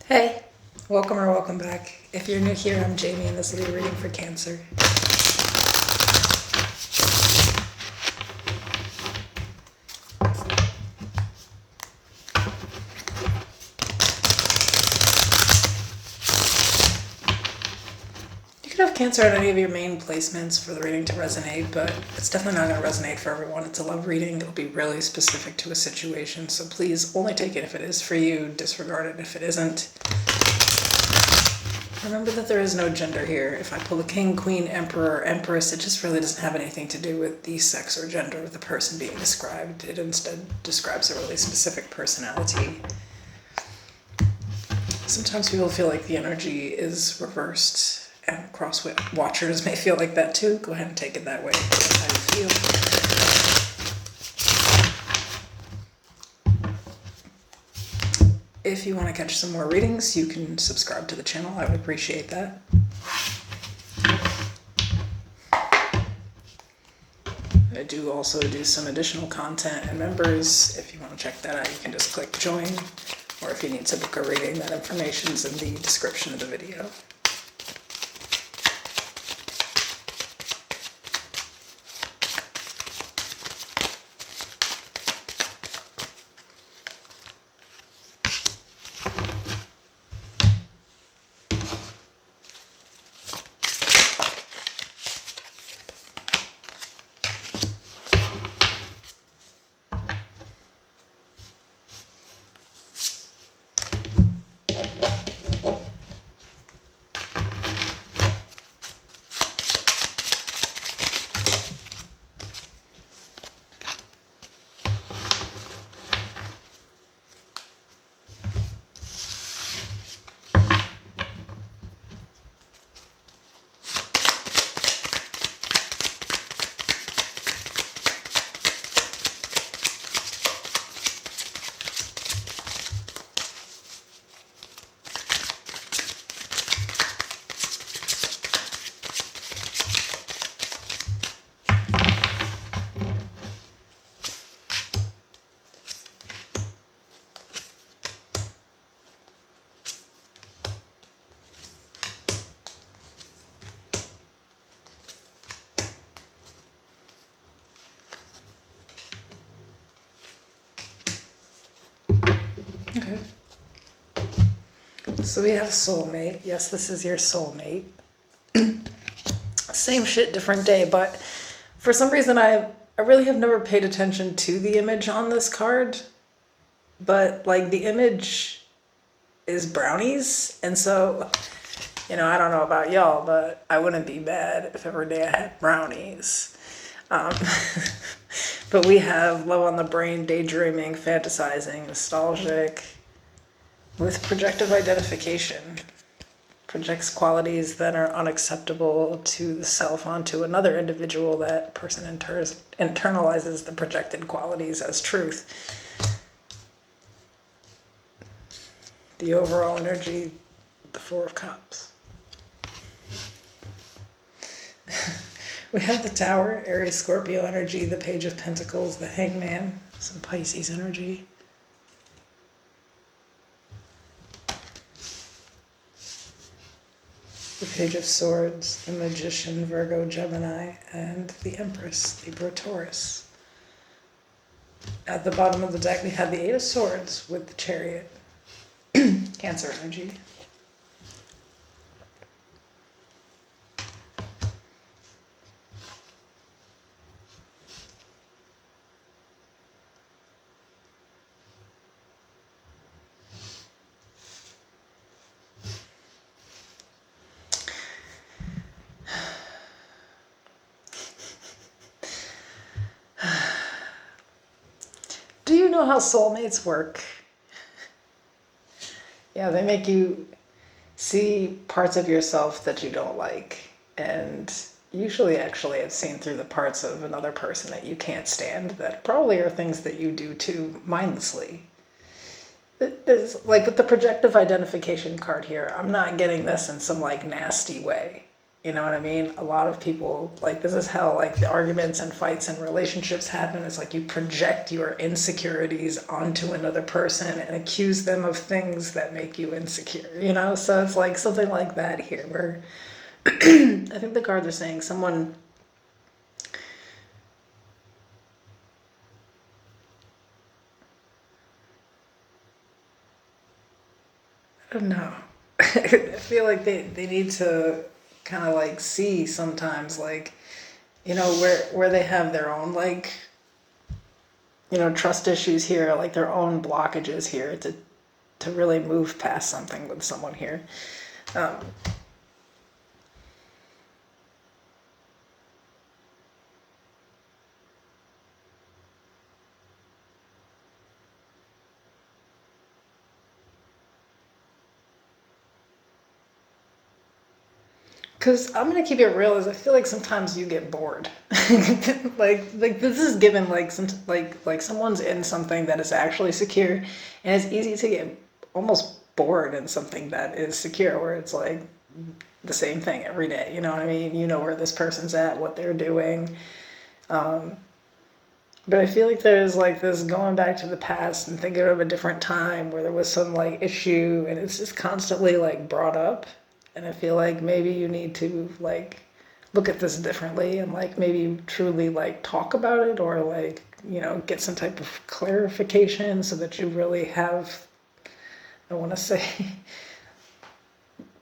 Hey, welcome or welcome back. If you're new here, I'm Jamie and this will be a reading for Cancer. You could have Cancer at any of your main placements for the reading to resonate, but it's definitely not going to resonate for everyone. It's a love reading. It'll be really specific to a situation, so please only take it if it is for you, disregard it if it isn't. Remember that there is no gender here. If I pull a king, queen, emperor, or empress, it just really doesn't have anything to do with the sex or gender of the person being described. It instead describes a really specific personality. Sometimes people feel like the energy is reversed, and cross watchers may feel like that too. Go ahead and take it that way. That's how you feel. If you want to catch some more readings, you can subscribe to the channel. I would appreciate that. I do also do some additional content and members. If you want to check that out, you can just click join. Or if you need to book a reading, that information's in the description of the video. Okay. So we have soulmate. Yes, this is your soulmate. Same shit, different day, but for some reason I really have never paid attention to the image on this card. But like the image is brownies, and so I don't know about y'all, but I wouldn't be mad if every day I had brownies. But we have low on the brain, daydreaming, fantasizing, nostalgic, with projective identification. Projects qualities that are unacceptable to the self onto another individual. That person internalizes the projected qualities as truth. The overall energy, the Four of Cups. We have the Tower, Aries, Scorpio energy, the Page of Pentacles, the Hangman, some Pisces energy. The Page of Swords, the Magician, Virgo, Gemini, and the Empress, Libra, Taurus. At the bottom of the deck, we have the Eight of Swords with the Chariot. Cancer energy. Do you know how soulmates work? Yeah, they make you see parts of yourself that you don't like. And usually, actually, it's seen through the parts of another person that you can't stand that probably are things that you do too mindlessly. It's like with the projective identification card here, I'm not getting this in some like nasty way. You know what I mean? A lot of people, like, this is how, like, the arguments and fights and relationships happen. It's like you project your insecurities onto another person and accuse them of things that make you insecure, you know? So it's like something like that here, where I think the cards are saying someone, I don't know. I feel like they need to kind of like see sometimes, like, you know, where they have their own, like, you know, trust issues here, like their own blockages here, to really move past something with someone here. Um, Cause I'm gonna keep it real. Is I feel like sometimes you get bored. Like this is given like some like someone's in something that is actually secure, and it's easy to get almost bored in something that is secure, where it's like the same thing every day. You know what I mean? You know where this person's at, what they're doing. Um, but I feel like there's like this going back to the past and thinking of a different time where there was some like issue, and it's just constantly like brought up. And I feel like maybe you need to like look at this differently and like maybe truly like talk about it, or like, you know, get some type of clarification so that you really have, I want to say,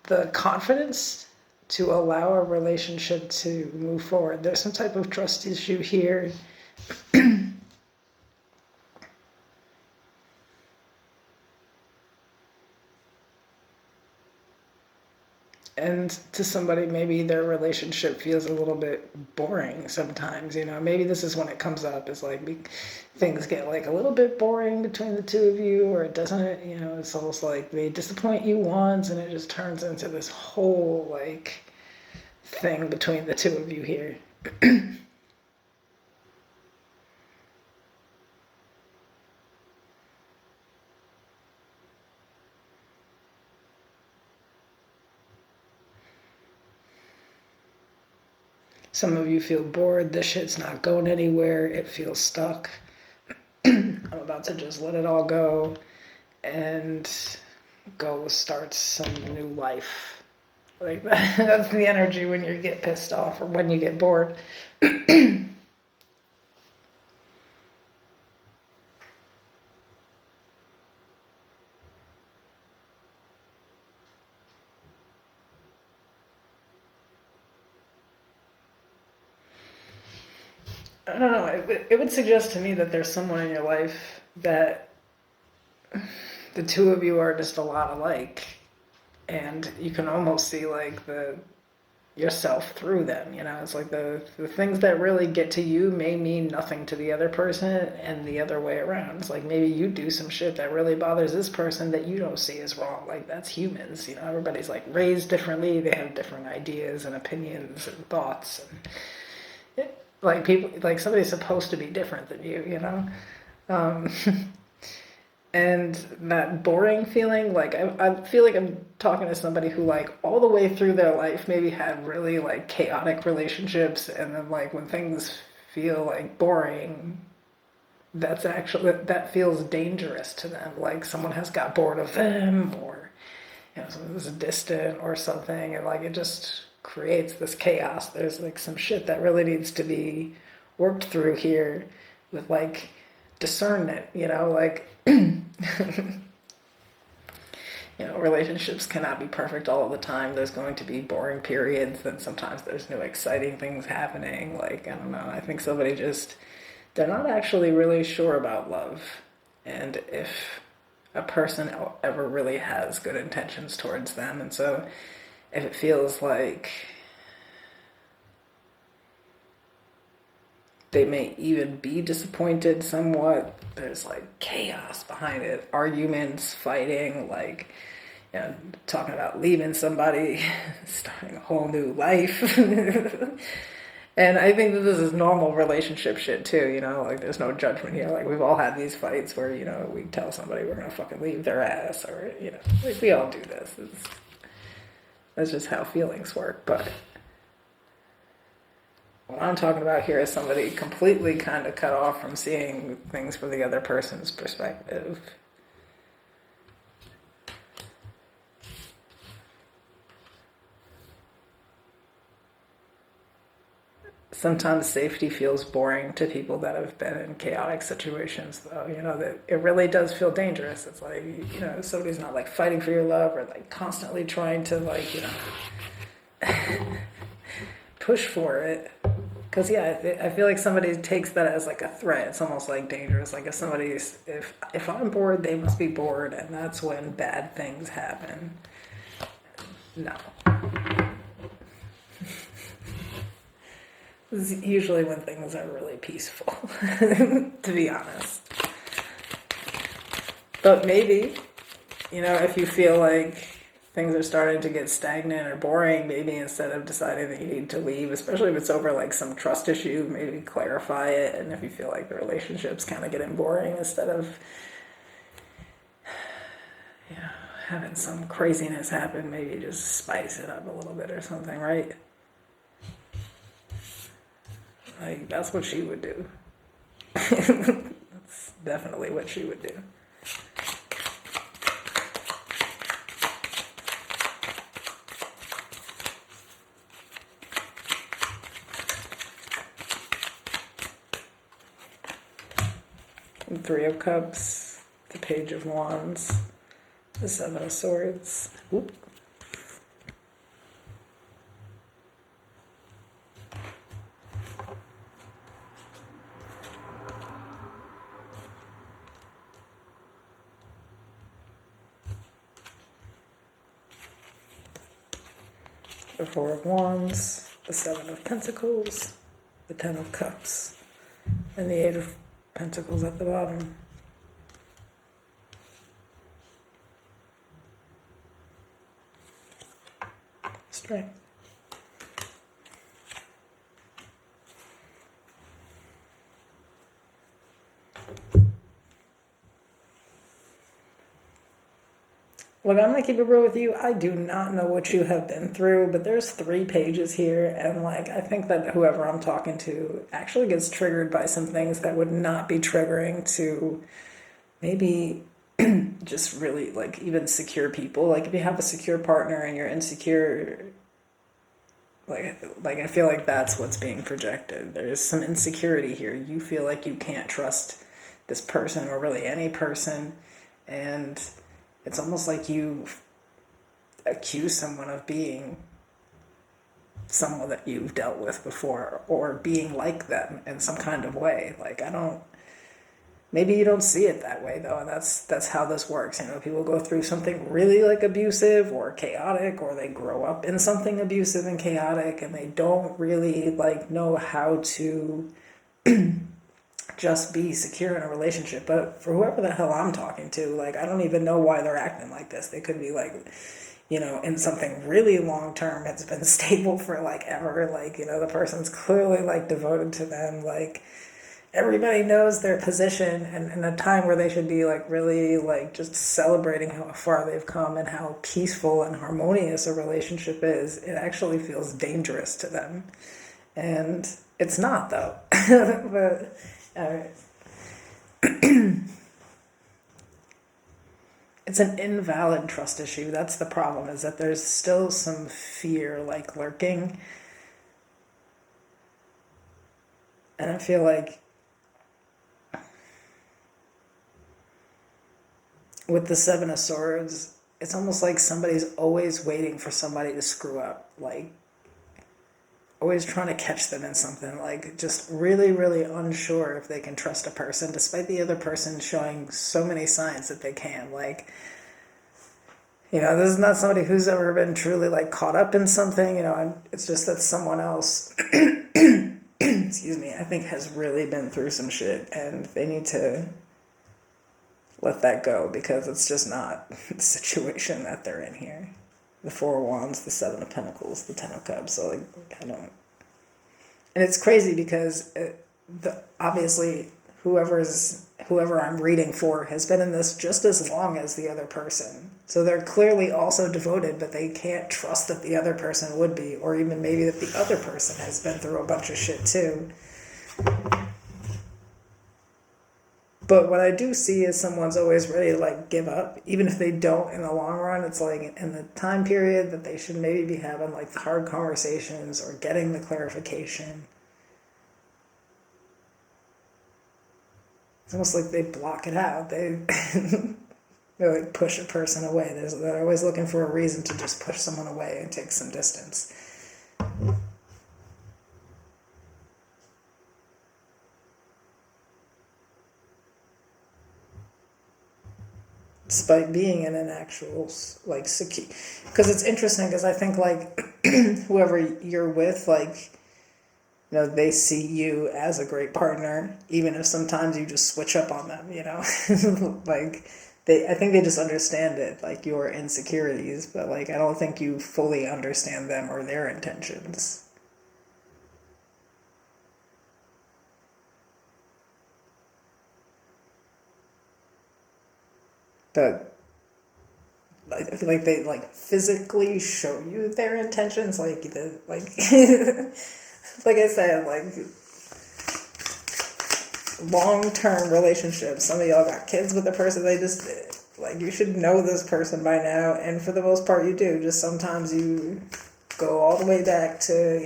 the confidence to allow a relationship to move forward. There's some type of trust issue here. And to somebody, maybe their relationship feels a little bit boring sometimes. You know, maybe this is when it comes up, is like things get like a little bit boring between the two of you, or it doesn't, you know, it's almost like they disappoint you once and it just turns into this whole like thing between the two of you here. Some of you feel bored, this shit's not going anywhere, it feels stuck. I'm about to just let it all go and go start some new life. Like that's the energy when you get pissed off or when you get bored. I don't know. It would suggest to me that there's someone in your life that the two of you are just a lot alike, and you can almost see like the yourself through them. You know, it's like the things that really get to you may mean nothing to the other person, and the other way around. It's like maybe you do some shit that really bothers this person that you don't see as wrong. Like that's humans. You know, everybody's like raised differently. They have different ideas and opinions and thoughts. And like people, like somebody's supposed to be different than you know. Um, and that boring feeling, like I feel like I'm talking to somebody who like all the way through their life maybe had really like chaotic relationships, and then like when things feel like boring, that's actually, that feels dangerous to them. Like someone has got bored of them, or you know, someone's distant or something, and like it just creates this chaos. There's like some shit that really needs to be worked through here with like discernment, you know, like you know, relationships cannot be perfect all the time. There's going to be boring periods, and sometimes there's new exciting things happening. Like, I don't know, I think somebody just, they're not actually really sure about love, and if a person ever really has good intentions towards them. And so if it feels like they may even be disappointed somewhat, there's like chaos behind it, arguments, fighting, like, you know, talking about leaving somebody, starting a whole new life. And I think that this is normal relationship shit too, you know, like there's no judgment here. Like we've all had these fights where, you know, we tell somebody we're gonna fucking leave their ass, or, you know, like we all do this. That's just how feelings work. But What I'm talking about here is somebody completely kind of cut off from seeing things from the other person's perspective. Sometimes safety feels boring to people that have been in chaotic situations, though. That it really does feel dangerous. It's like, somebody's not like fighting for your love or like constantly trying to like, push for it. Because, yeah, I feel like somebody takes that as like a threat. It's almost like dangerous. Like if I'm bored, they must be bored. And that's when bad things happen. No. This is usually when things are really peaceful, to be honest. But maybe, if you feel like things are starting to get stagnant or boring, maybe instead of deciding that you need to leave, especially if it's over like some trust issue, maybe clarify it. And if you feel like the relationship's kind of getting boring, instead of having some craziness happen, maybe just spice it up a little bit or something, right? Like, that's what she would do. That's definitely what she would do. The Three of Cups, the Page of Wands, the Seven of Swords. Oop. The Four of Wands, the Seven of Pentacles, the Ten of Cups, and the Eight of Pentacles at the bottom. Strength. Look, I'm gonna keep it real with you. I do not know what you have been through, but there's 3 pages here, and like I think that whoever I'm talking to actually gets triggered by some things that would not be triggering to maybe just really like even secure people. Like if you have a secure partner and you're insecure, like I feel like that's what's being projected. There's some insecurity here. You feel like you can't trust this person or really any person, and it's almost like you accuse someone of being someone that you've dealt with before or being like them in some kind of way. Like maybe you don't see it that way though, and that's how this works. People go through something really like abusive or chaotic, or they grow up in something abusive and chaotic, and they don't really like know how to just be secure in a relationship. But for whoever the hell I'm talking to, like, I don't even know why they're acting like this. They could be like, in something really long term. It's been stable for like ever. Like, the person's clearly like devoted to them. Like, everybody knows their position, and in a time where they should be like really like just celebrating how far they've come and how peaceful and harmonious a relationship is, it actually feels dangerous to them. And it's not though. But it's an invalid trust issue. That's the problem, is that there's still some fear like lurking. And I feel like with the Seven of Swords, it's almost like somebody's always waiting for somebody to screw up. Like, always trying to catch them in something, like just really, really unsure if they can trust a person, despite the other person showing so many signs that they can. Like, this is not somebody who's ever been truly like caught up in something, it's just that someone else, excuse me, I think has really been through some shit, and they need to let that go, because it's just not the situation that they're in here. The Four of Wands, the Seven of Pentacles, the Ten of Cups. So, like, I don't... And it's crazy because obviously whoever I'm reading for has been in this just as long as the other person. So they're clearly also devoted, but they can't trust that the other person would be, or even maybe that the other person has been through a bunch of shit too. But what I do see is someone's always ready to like give up, even if they don't in the long run. It's like in the time period that they should maybe be having like the hard conversations or getting the clarification. It's almost like they block it out. They like push a person away. They're always looking for a reason to just push someone away and take some distance. Despite being in an actual like secure, because it's interesting because I think like whoever you're with, like, you know, they see you as a great partner, even if sometimes you just switch up on them, you know. Like I think they just understand it, like your insecurities, but like I don't think you fully understand them or their intentions. But I feel like they like physically show you their intentions, like the like like I said, like long-term relationships. Some of y'all got kids with the person they just like. You should know this person by now, and for the most part, you do. Just sometimes you go all the way back to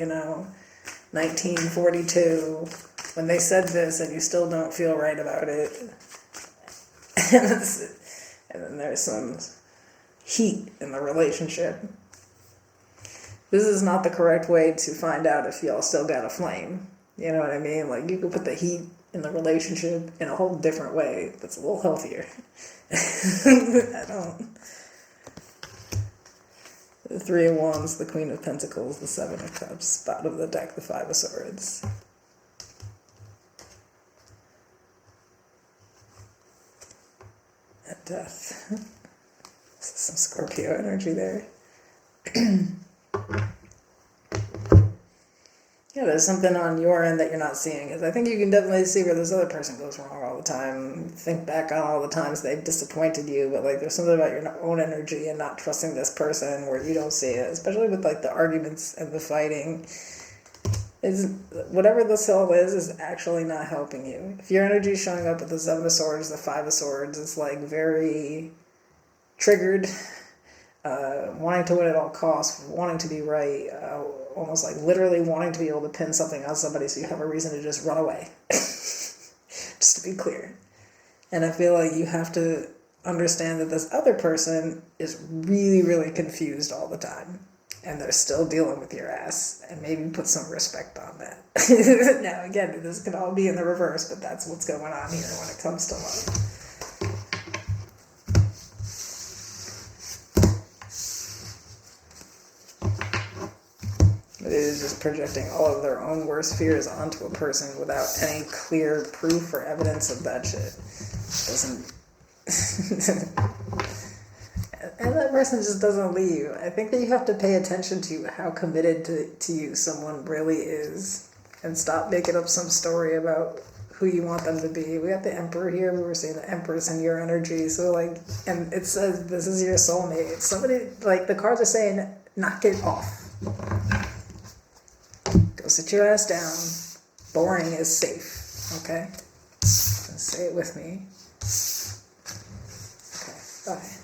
1942 when they said this, and you still don't feel right about it. And then there's some heat in the relationship. This is not the correct way to find out if y'all still got a flame. You know what I mean? Like, you could put the heat in the relationship in a whole different way that's a little healthier. I don't. The Three of Wands, the Queen of Pentacles, the Seven of Cups, bottom of the deck, the Five of Swords. And Death. Some Scorpio energy there. Yeah, there's something on your end that you're not seeing. Because I think you can definitely see where this other person goes wrong all the time. Think back on all the times they've disappointed you, but like there's something about your own energy and not trusting this person where you don't see it, especially with like the arguments and the fighting. Is whatever this all is actually not helping you. If your energy is showing up with the Seven of Swords, the Five of Swords, it's like very triggered, wanting to win at all costs, wanting to be right, almost like literally wanting to be able to pin something on somebody so you have a reason to just run away. Just to be clear. And I feel like you have to understand that this other person is really, really confused all the time. And they're still dealing with your ass. And maybe put some respect on that. Now, again, this could all be in the reverse, but that's what's going on here when it comes to love. It is just projecting all of their own worst fears onto a person without any clear proof or evidence of that shit. Doesn't. And that person just doesn't leave. I think that you have to pay attention to how committed to you someone really is, and stop making up some story about who you want them to be. We got the Emperor here. We were seeing the Empress in your energy. So like, and it says this is your soulmate. Somebody, like the cards are saying, knock it off. Go sit your ass down. Boring is safe. Okay? Say it with me. Okay, bye.